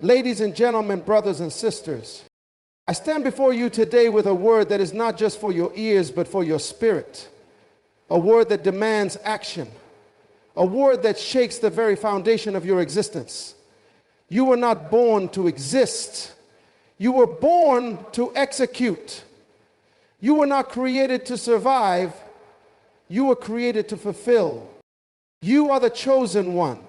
Ladies and gentlemen, brothers and sisters, I stand before you today with a word that is not just for your ears, but for your spirit. A word that demands action. A word that shakes the very foundation of your existence. You were not born to exist. You were born to execute. You were not created to survive. You were created to fulfill. You are the chosen one.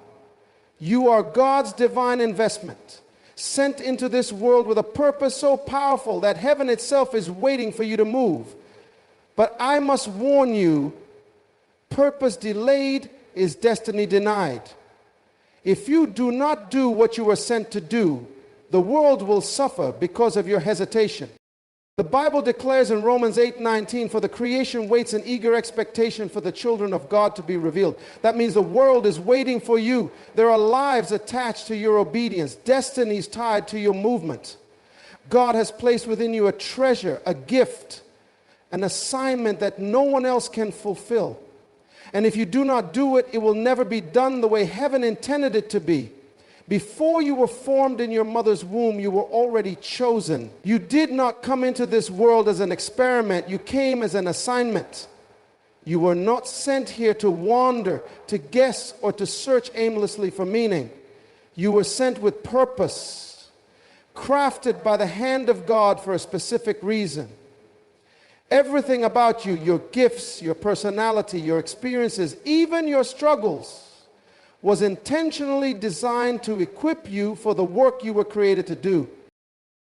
You are God's divine investment, sent into this world with a purpose so powerful that heaven itself is waiting for you to move. But I must warn you, purpose delayed is destiny denied. If you do not do what you were sent to do, the world will suffer because of your hesitation. The Bible declares in Romans 8:19, for the creation waits in eager expectation for the children of God to be revealed. That means the world is waiting for you. There are lives attached to your obedience, destinies tied to your movement. God has placed within you a treasure, a gift, an assignment that no one else can fulfill. And if you do not do it, it will never be done the way heaven intended it to be. Before you were formed in your mother's womb, you were already chosen. You did not come into this world as an experiment. You came as an assignment. You were not sent here to wander, to guess, or to search aimlessly for meaning. You were sent with purpose, crafted by the hand of God for a specific reason. Everything about you, your gifts, your personality, your experiences, even your struggles, was intentionally designed to equip you for the work you were created to do.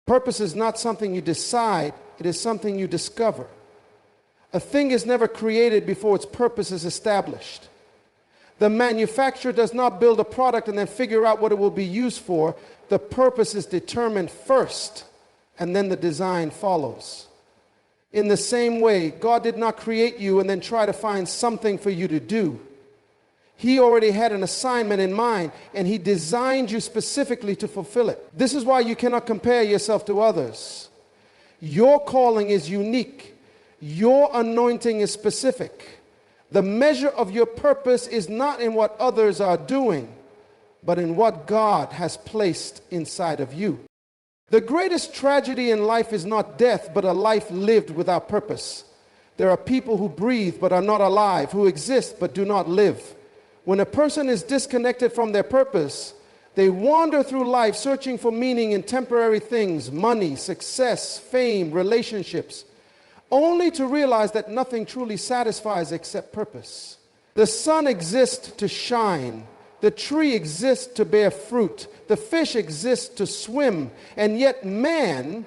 Purpose is not something you decide, it is something you discover. A thing is never created before its purpose is established. The manufacturer does not build a product and then figure out what it will be used for. The purpose is determined first, and then the design follows. In the same way, God did not create you and then try to find something for you to do. He already had an assignment in mind, and He designed you specifically to fulfill it. This is why you cannot compare yourself to others. Your calling is unique. Your anointing is specific. The measure of your purpose is not in what others are doing, but in what God has placed inside of you. The greatest tragedy in life is not death, but a life lived without purpose. There are people who breathe but are not alive, who exist but do not live. When a person is disconnected from their purpose, they wander through life searching for meaning in temporary things, money, success, fame, relationships, only to realize that nothing truly satisfies except purpose. The sun exists to shine. The tree exists to bear fruit. The fish exists to swim. And yet man,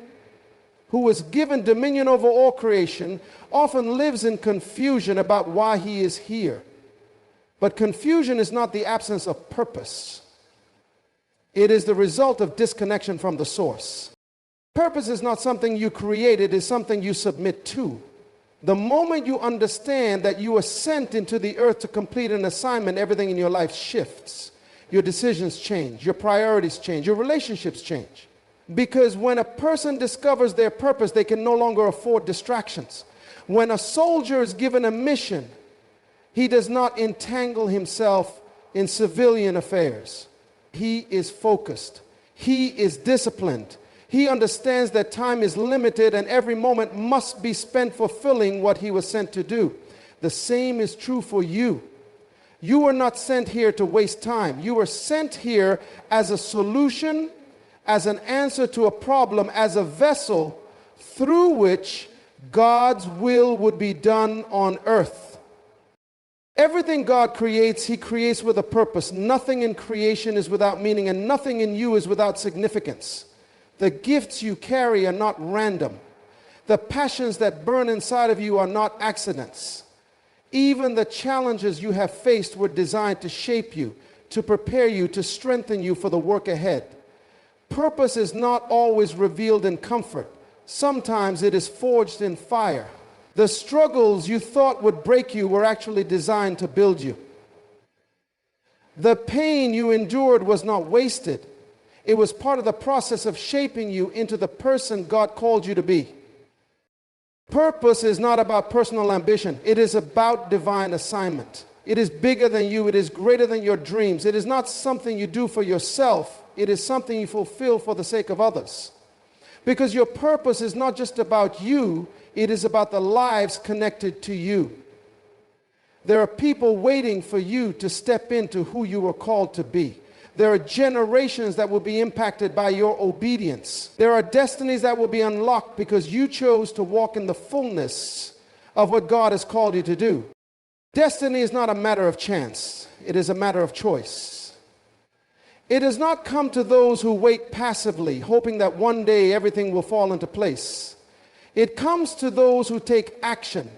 who was given dominion over all creation, often lives in confusion about why he is here. But confusion is not the absence of purpose. It is the result of disconnection from the source. Purpose is not something you create, it is something you submit to. The moment you understand that you are sent into the earth to complete an assignment, everything in your life shifts. Your decisions change, your priorities change, your relationships change. Because when a person discovers their purpose, they can no longer afford distractions. When a soldier is given a mission, he does not entangle himself in civilian affairs. He is focused. He is disciplined. He understands that time is limited and every moment must be spent fulfilling what he was sent to do. The same is true for you. You were not sent here to waste time. You were sent here as a solution, as an answer to a problem, as a vessel through which God's will would be done on earth. Everything God creates, He creates with a purpose. Nothing in creation is without meaning, and nothing in you is without significance. The gifts you carry are not random. The passions that burn inside of you are not accidents. Even the challenges you have faced were designed to shape you, to prepare you, to strengthen you for the work ahead. Purpose is not always revealed in comfort. Sometimes it is forged in fire. The struggles you thought would break you were actually designed to build you. The pain you endured was not wasted. It was part of the process of shaping you into the person God called you to be. Purpose is not about personal ambition. It is about divine assignment. It is bigger than you. It is greater than your dreams. It is not something you do for yourself. It is something you fulfill for the sake of others. Because your purpose is not just about you, it is about the lives connected to you. There are people waiting for you to step into who you were called to be. There are generations that will be impacted by your obedience. There are destinies that will be unlocked because you chose to walk in the fullness of what God has called you to do. Destiny is not a matter of chance. It is a matter of choice. It does not come to those who wait passively, hoping that one day everything will fall into place. It comes to those who take action,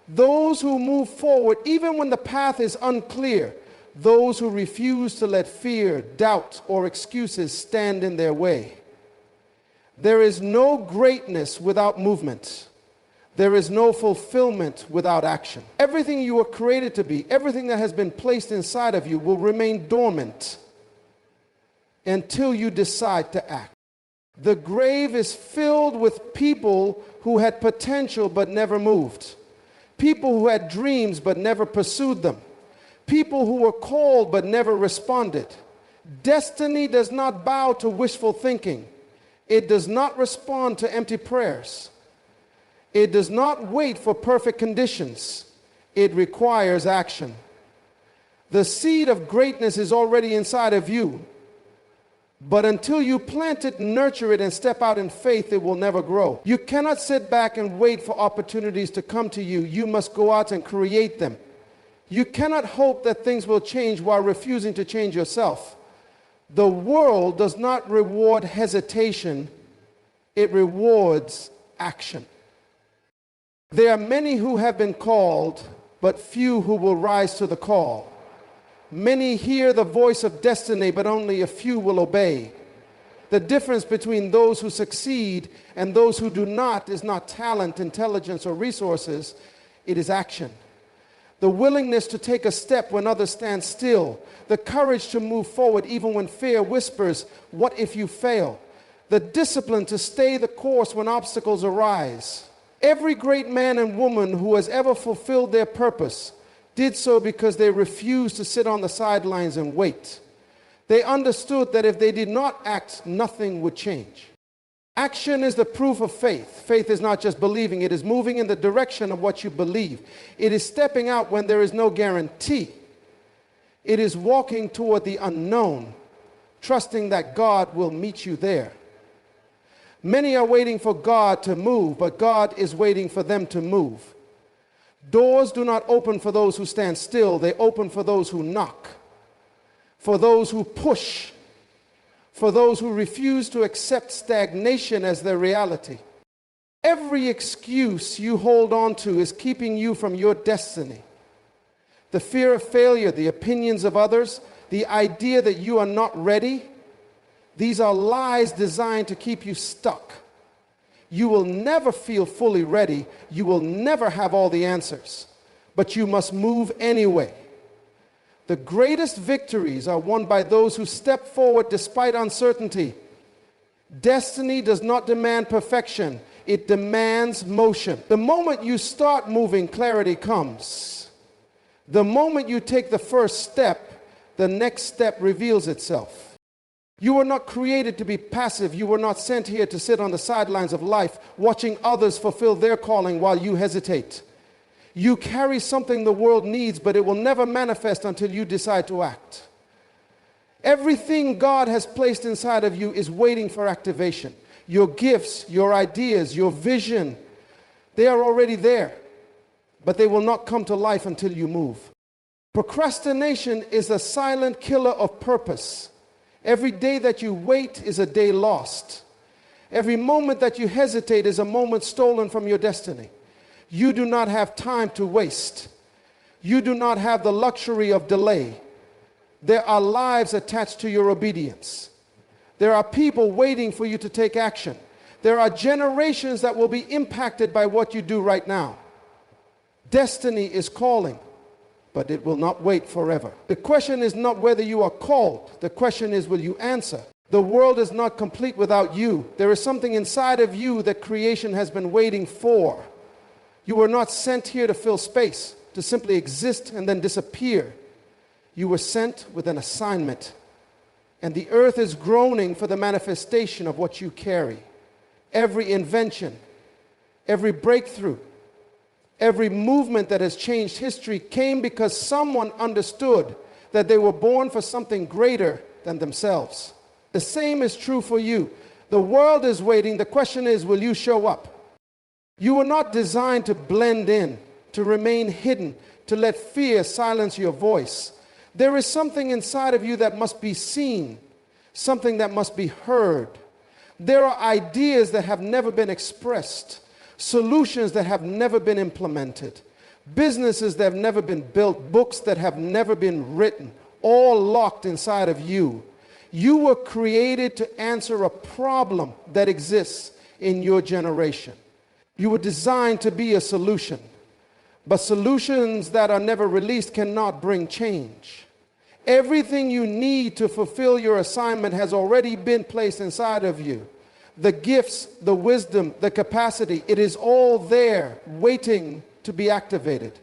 those who move forward even when the path is unclear, those who refuse to let fear, doubt, or excuses stand in their way. There is no greatness without movement. There is no fulfillment without action. Everything you were created to be, everything that has been placed inside of you will remain dormant until you decide to act. The grave is filled with people who had potential but never moved. People who had dreams but never pursued them. People who were called but never responded. Destiny does not bow to wishful thinking. It does not respond to empty prayers. It does not wait for perfect conditions. It requires action. The seed of greatness is already inside of you. But until you plant it, nurture it, and step out in faith, it will never grow. You cannot sit back and wait for opportunities to come to you. You must go out and create them. You cannot hope that things will change while refusing to change yourself. The world does not reward hesitation. It rewards action. There are many who have been called, but few who will rise to the call. Many hear the voice of destiny, but only a few will obey. The difference between those who succeed and those who do not is not talent, intelligence, or resources. It is action. The willingness to take a step when others stand still. The courage to move forward even when fear whispers, "What if you fail?" The discipline to stay the course when obstacles arise. Every great man and woman who has ever fulfilled their purpose did so because they refused to sit on the sidelines and wait. They understood that if they did not act, nothing would change. Action is the proof of faith. Faith is not just believing, it is moving in the direction of what you believe. It is stepping out when there is no guarantee. It is walking toward the unknown, trusting that God will meet you there. Many are waiting for God to move, but God is waiting for them to move. Doors do not open for those who stand still. They open for those who knock, for those who push, for those who refuse to accept stagnation as their reality. Every excuse you hold on to is keeping you from your destiny. The fear of failure, the opinions of others, the idea that you are not ready, these are lies designed to keep you stuck. You will never feel fully ready. You will never have all the answers, but you must move anyway. The greatest victories are won by those who step forward despite uncertainty. Destiny does not demand perfection. It demands motion. The moment you start moving, clarity comes. The moment you take the first step, the next step reveals itself. You were not created to be passive. You were not sent here to sit on the sidelines of life, watching others fulfill their calling while you hesitate. You carry something the world needs, but it will never manifest until you decide to act. Everything God has placed inside of you is waiting for activation. Your gifts, your ideas, your vision, they are already there, but they will not come to life until you move. Procrastination is a silent killer of purpose. Every day that you wait is a day lost. Every moment that you hesitate is a moment stolen from your destiny. You do not have time to waste. You do not have the luxury of delay. There are lives attached to your obedience. There are people waiting for you to take action. There are generations that will be impacted by what you do right now. Destiny is calling, but it will not wait forever. The question is not whether you are called. The question is, will you answer? The world is not complete without you. There is something inside of you that creation has been waiting for. You were not sent here to fill space, to simply exist and then disappear. You were sent with an assignment. And the earth is groaning for the manifestation of what you carry. Every invention, every breakthrough, every movement that has changed history came because someone understood that they were born for something greater than themselves. The same is true for you. The world is waiting. The question is, will you show up? You were not designed to blend in, to remain hidden, to let fear silence your voice. There is something inside of you that must be seen, something that must be heard. There are ideas that have never been expressed, solutions that have never been implemented, businesses that have never been built, books that have never been written, all locked inside of you. You were created to answer a problem that exists in your generation. You were designed to be a solution, but solutions that are never released cannot bring change. Everything you need to fulfill your assignment has already been placed inside of you. The gifts, the wisdom, the capacity, it is all there waiting to be activated.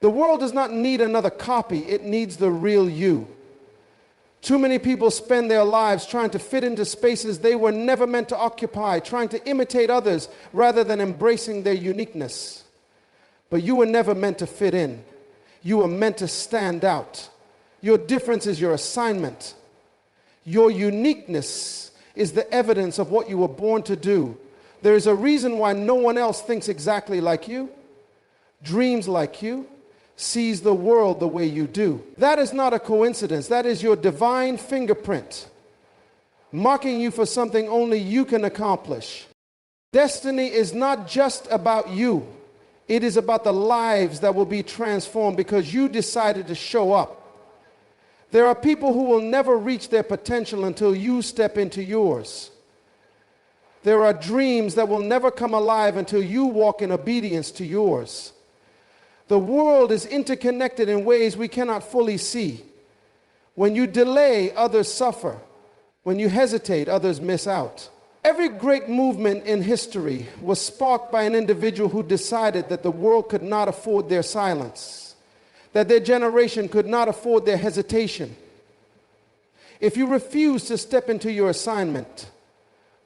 The world does not need another copy, it needs the real you. Too many people spend their lives trying to fit into spaces they were never meant to occupy, trying to imitate others rather than embracing their uniqueness. But you were never meant to fit in. You were meant to stand out. Your difference is your assignment. Your uniqueness is the evidence of what you were born to do. There is a reason why no one else thinks exactly like you, dreams like you, sees the world the way you do. That is not a coincidence. That is your divine fingerprint, marking you for something only you can accomplish. Destiny is not just about you. It is about the lives that will be transformed because you decided to show up. There are people who will never reach their potential until you step into yours. There are dreams that will never come alive until you walk in obedience to yours. The world is interconnected in ways we cannot fully see. When you delay, others suffer. When you hesitate, others miss out. Every great movement in history was sparked by an individual who decided that the world could not afford their silence, that their generation could not afford their hesitation. If you refuse to step into your assignment,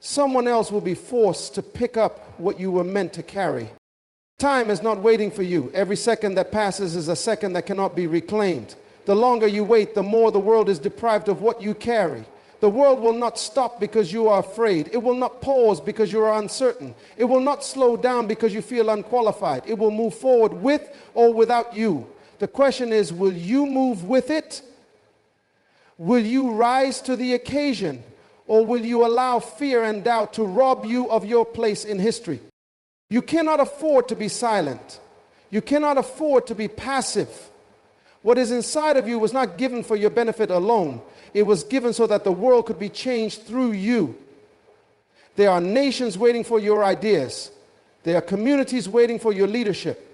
someone else will be forced to pick up what you were meant to carry. Time is not waiting for you. Every second that passes is a second that cannot be reclaimed. The longer you wait, the more the world is deprived of what you carry. The world will not stop because you are afraid. It will not pause because you are uncertain. It will not slow down because you feel unqualified. It will move forward with or without you. The question is, will you move with it? Will you rise to the occasion? Or will you allow fear and doubt to rob you of your place in history? You cannot afford to be silent. You cannot afford to be passive. What is inside of you was not given for your benefit alone. It was given so that the world could be changed through you. There are nations waiting for your ideas. There are communities waiting for your leadership.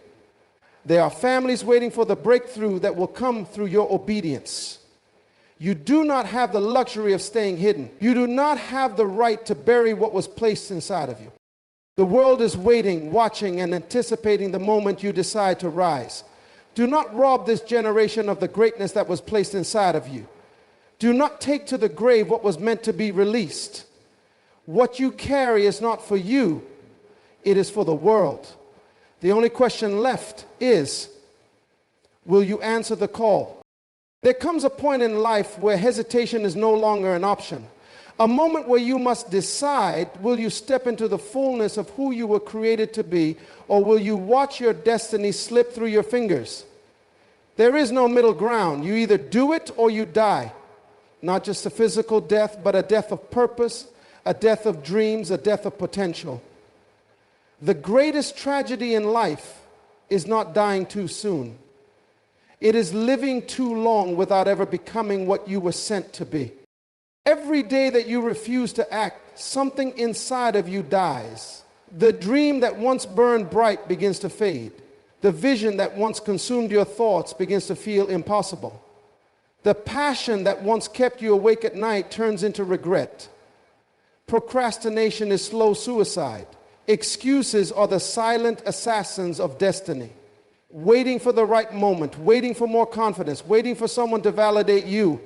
There are families waiting for the breakthrough that will come through your obedience. You do not have the luxury of staying hidden. You do not have the right to bury what was placed inside of you. The world is waiting, watching, and anticipating the moment you decide to rise. Do not rob this generation of the greatness that was placed inside of you. Do not take to the grave what was meant to be released. What you carry is not for you, it is for the world. The only question left is, will you answer the call? There comes a point in life where hesitation is no longer an option. A moment where you must decide, will you step into the fullness of who you were created to be, or will you watch your destiny slip through your fingers? There is no middle ground. You either do it or you die. Not just a physical death, but a death of purpose, a death of dreams, a death of potential. The greatest tragedy in life is not dying too soon. It is living too long without ever becoming what you were sent to be. Every day that you refuse to act, something inside of you dies. The dream that once burned bright begins to fade. The vision that once consumed your thoughts begins to feel impossible. The passion that once kept you awake at night turns into regret. Procrastination is slow suicide. Excuses are the silent assassins of destiny. Waiting for the right moment, waiting for more confidence, waiting for someone to validate you.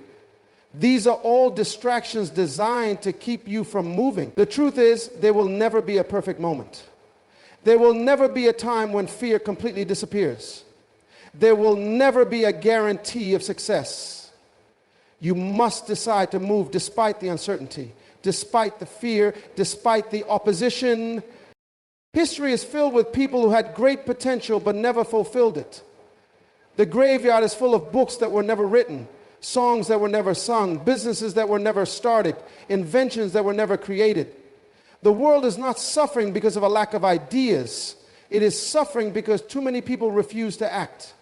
These are all distractions designed to keep you from moving. The truth is, there will never be a perfect moment. There will never be a time when fear completely disappears. There will never be a guarantee of success. You must decide to move despite the uncertainty, despite the fear, despite the opposition. History is filled with people who had great potential but never fulfilled it. The graveyard is full of books that were never written, songs that were never sung, businesses that were never started, inventions that were never created. The world is not suffering because of a lack of ideas. It is suffering because too many people refuse to act.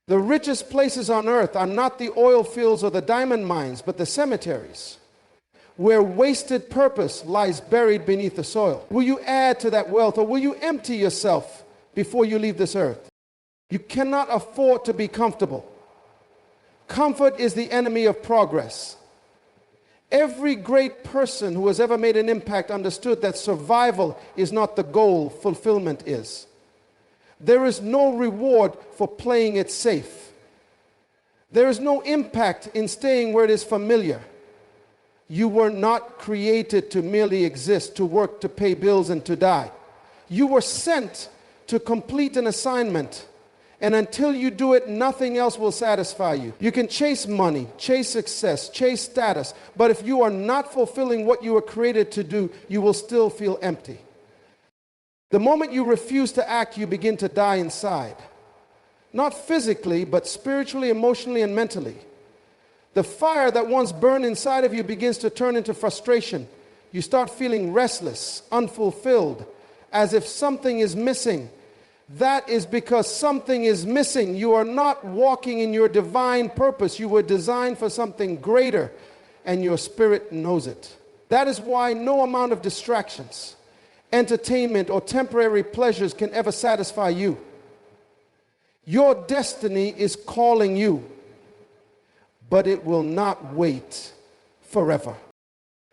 The richest places on earth are not the oil fields or the diamond mines, but the cemeteries, where wasted purpose lies buried beneath the soil. Will you add to that wealth, or will you empty yourself before you leave this earth? You cannot afford to be comfortable. Comfort is the enemy of progress. Every great person who has ever made an impact understood that survival is not the goal, fulfillment is. There is no reward for playing it safe. There is no impact in staying where it is familiar. You were not created to merely exist, to work, to pay bills, and to die. You were sent to complete an assignment. And until you do it, nothing else will satisfy you. You can chase money, chase success, chase status, but if you are not fulfilling what you were created to do, you will still feel empty. The moment you refuse to act, you begin to die inside. Not physically, but spiritually, emotionally, and mentally. The fire that once burned inside of you begins to turn into frustration. You start feeling restless, unfulfilled, as if something is missing. That is because something is missing. You are not walking in your divine purpose. You were designed for something greater, and your spirit knows it. That is why no amount of distractions, entertainment, or temporary pleasures can ever satisfy you. Your destiny is calling you, but it will not wait forever.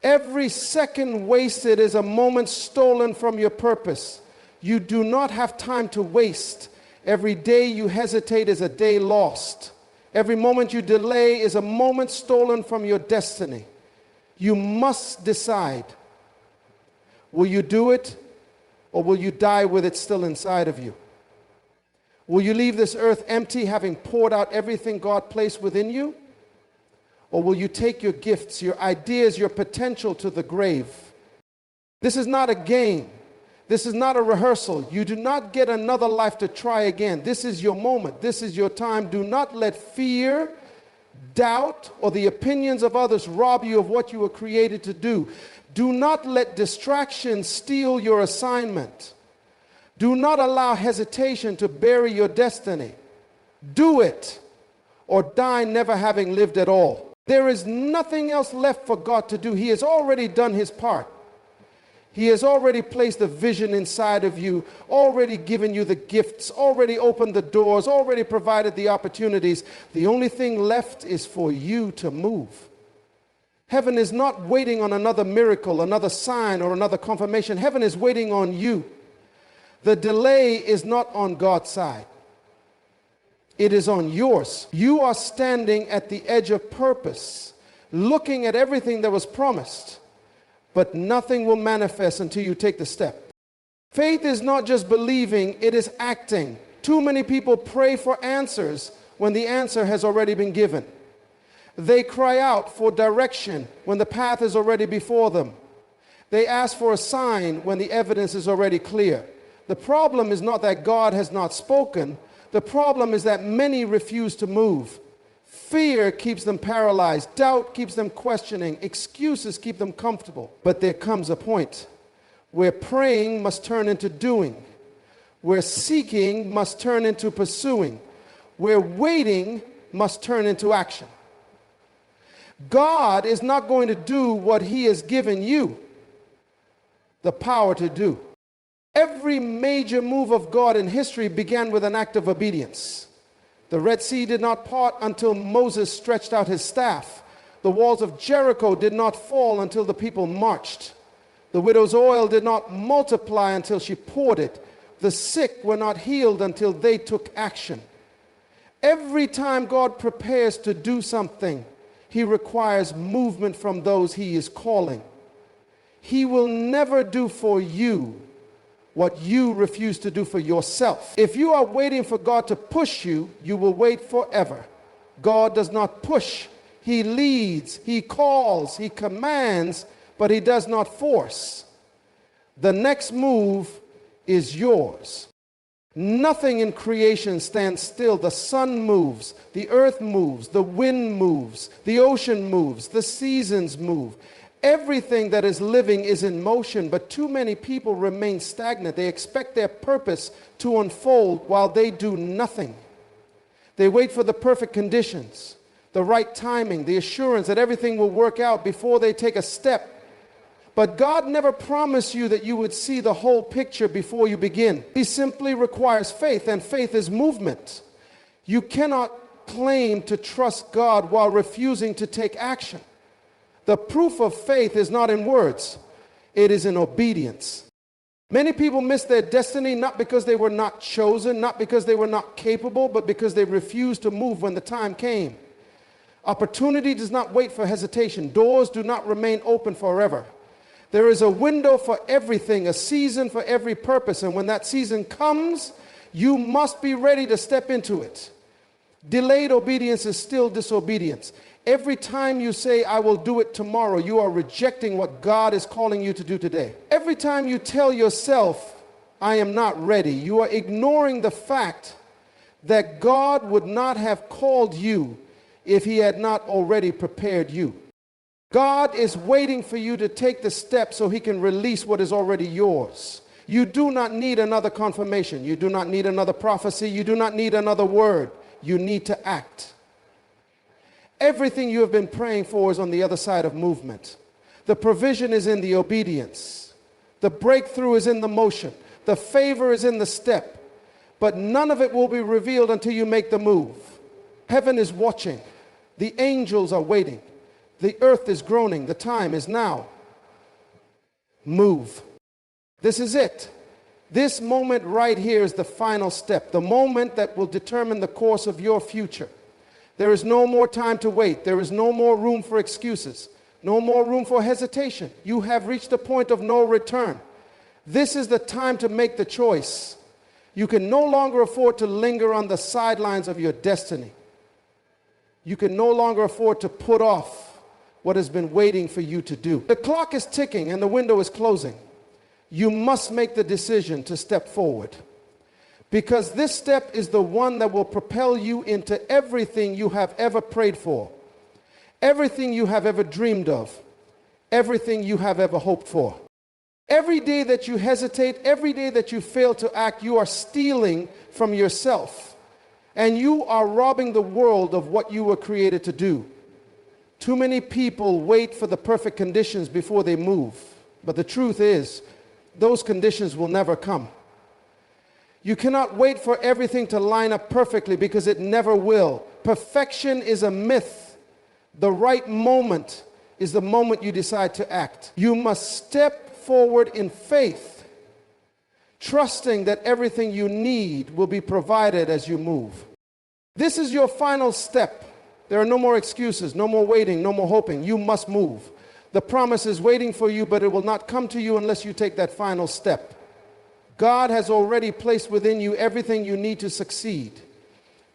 Every second wasted is a moment stolen from your purpose. You do not have time to waste. Every day you hesitate is a day lost. Every moment you delay is a moment stolen from your destiny. You must decide. Will you do it, or will you die with it still inside of you? Will you leave this earth empty, having poured out everything God placed within you? Or will you take your gifts, your ideas, your potential to the grave? This is not a game. This is not a rehearsal. You do not get another life to try again. This is your moment. This is your time. Do not let fear, doubt, or the opinions of others rob you of what you were created to do. Do not let distraction steal your assignment. Do not allow hesitation to bury your destiny. Do it, or die never having lived at all. There is nothing else left for God to do. He has already done his part. He has already placed the vision inside of you, already given you the gifts, already opened the doors, already provided the opportunities. The only thing left is for you to move. Heaven is not waiting on another miracle, another sign, or another confirmation. Heaven is waiting on you. The delay is not on God's side. It is on yours. You are standing at the edge of purpose, looking at everything that was promised. But nothing will manifest until you take the step. Faith is not just believing, it is acting. Too many people pray for answers when the answer has already been given. They cry out for direction when the path is already before them. They ask for a sign when the evidence is already clear. The problem is not that God has not spoken. The problem is that many refuse to move. Fear keeps them paralyzed. Doubt keeps them questioning. Excuses keep them comfortable. But there comes a point where praying must turn into doing, where seeking must turn into pursuing, where waiting must turn into action. God is not going to do what he has given you the power to do. Every major move of God in history began with an act of obedience. The Red Sea did not part until Moses stretched out his staff. The walls of Jericho did not fall until the people marched. The widow's oil did not multiply until she poured it. The sick were not healed until they took action. Every time God prepares to do something, He requires movement from those he is calling. He will never do for you what you refuse to do for yourself. If you are waiting for God to push you, you will wait forever. God does not push. He leads, he calls, he commands, but he does not force. The next move is yours. Nothing in creation stands still. The sun moves, the earth moves, the wind moves, the ocean moves, the seasons move. Everything that is living is in motion, but too many people remain stagnant. They expect their purpose to unfold while they do nothing. They wait for the perfect conditions, the right timing, the assurance that everything will work out before they take a step. But God never promised you that you would see the whole picture before you begin. He simply requires faith, and faith is movement. You cannot claim to trust God while refusing to take action. The proof of faith is not in words, it is in obedience. Many people miss their destiny not because they were not chosen, not because they were not capable, but because they refused to move when the time came. Opportunity does not wait for hesitation. Doors do not remain open forever. There is a window for everything, a season for every purpose, and when that season comes, you must be ready to step into it. Delayed obedience is still disobedience. Every time you say, I will do it tomorrow, you are rejecting what God is calling you to do today. Every time you tell yourself, I am not ready, you are ignoring the fact that God would not have called you if he had not already prepared you. God is waiting for you to take the step so he can release what is already yours. You do not need another confirmation. You do not need another prophecy. You do not need another word. You need to act. Everything you have been praying for is on the other side of movement. The provision is in the obedience. The breakthrough is in the motion. The favor is in the step. But none of it will be revealed until you make the move. Heaven is watching. The angels are waiting. The earth is groaning. The time is now. Move. This is it. This moment right here is the final step, the moment that will determine the course of your future. There is no more time to wait. There is no more room for excuses, no more room for hesitation. You have reached a point of no return. This is the time to make the choice. You can no longer afford to linger on the sidelines of your destiny. You can no longer afford to put off what has been waiting for you to do. The clock is ticking and the window is closing. You must make the decision to step forward, because this step is the one that will propel you into everything you have ever prayed for, everything you have ever dreamed of, everything you have ever hoped for. Every day that you hesitate, every day that you fail to act, you are stealing from yourself, and you are robbing the world of what you were created to do. Too many people wait for the perfect conditions before they move. But the truth is, those conditions will never come. You cannot wait for everything to line up perfectly, because it never will. Perfection is a myth. The right moment is the moment you decide to act. You must step forward in faith, trusting that everything you need will be provided as you move. This is your final step. There are no more excuses, no more waiting, no more hoping. You must move. The promise is waiting for you, but it will not come to you unless you take that final step. God has already placed within you everything you need to succeed,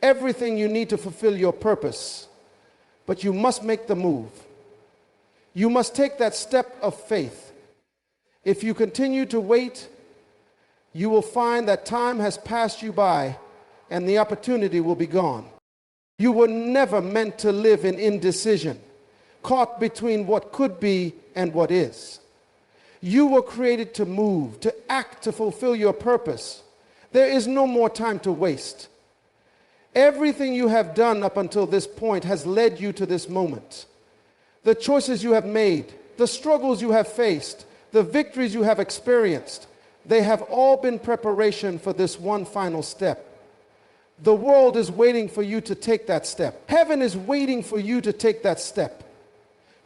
everything you need to fulfill your purpose. But you must make the move. You must take that step of faith. If you continue to wait, you will find that time has passed you by and the opportunity will be gone. You were never meant to live in indecision, caught between what could be and what is. You were created to move, to act, to fulfill your purpose. There is no more time to waste. Everything you have done up until this point has led you to this moment. The choices you have made, the struggles you have faced, the victories you have experienced, they have all been preparation for this one final step. The world is waiting for you to take that step. Heaven is waiting for you to take that step.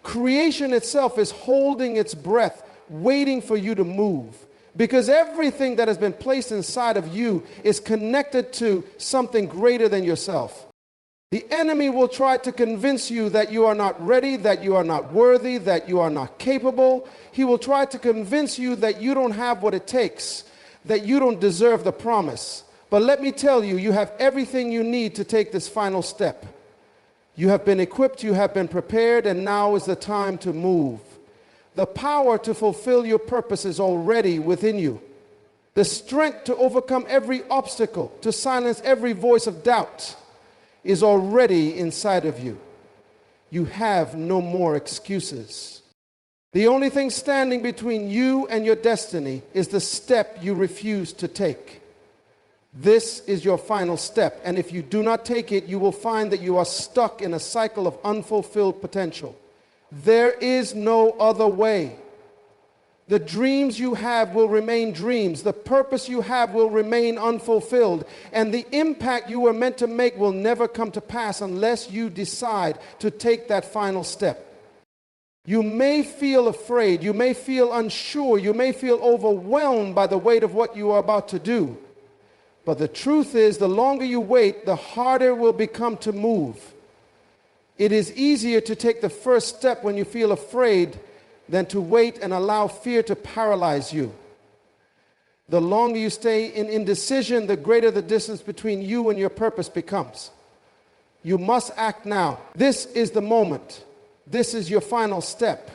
Creation itself is holding its breath, waiting for you to move. Because everything that has been placed inside of you is connected to something greater than yourself. The enemy will try to convince you that you are not ready, that you are not worthy, that you are not capable. He will try to convince you that you don't have what it takes, that you don't deserve the promise. But let me tell you, you have everything you need to take this final step. You have been equipped, you have been prepared, and now is the time to move. The power to fulfill your purpose is already within you. The strength to overcome every obstacle, to silence every voice of doubt, is already inside of you. You have no more excuses. The only thing standing between you and your destiny is the step you refuse to take. This is your final step, and if you do not take it, you will find that you are stuck in a cycle of unfulfilled potential. There is no other way. The dreams you have will remain dreams. The purpose you have will remain unfulfilled. And the impact you were meant to make will never come to pass unless you decide to take that final step. You may feel afraid. You may feel unsure. You may feel overwhelmed by the weight of what you are about to do. But the truth is, the longer you wait, the harder it will become to move. It is easier to take the first step when you feel afraid than to wait and allow fear to paralyze you. The longer you stay in indecision, the greater the distance between you and your purpose becomes. You must act now. This is the moment. This is your final step.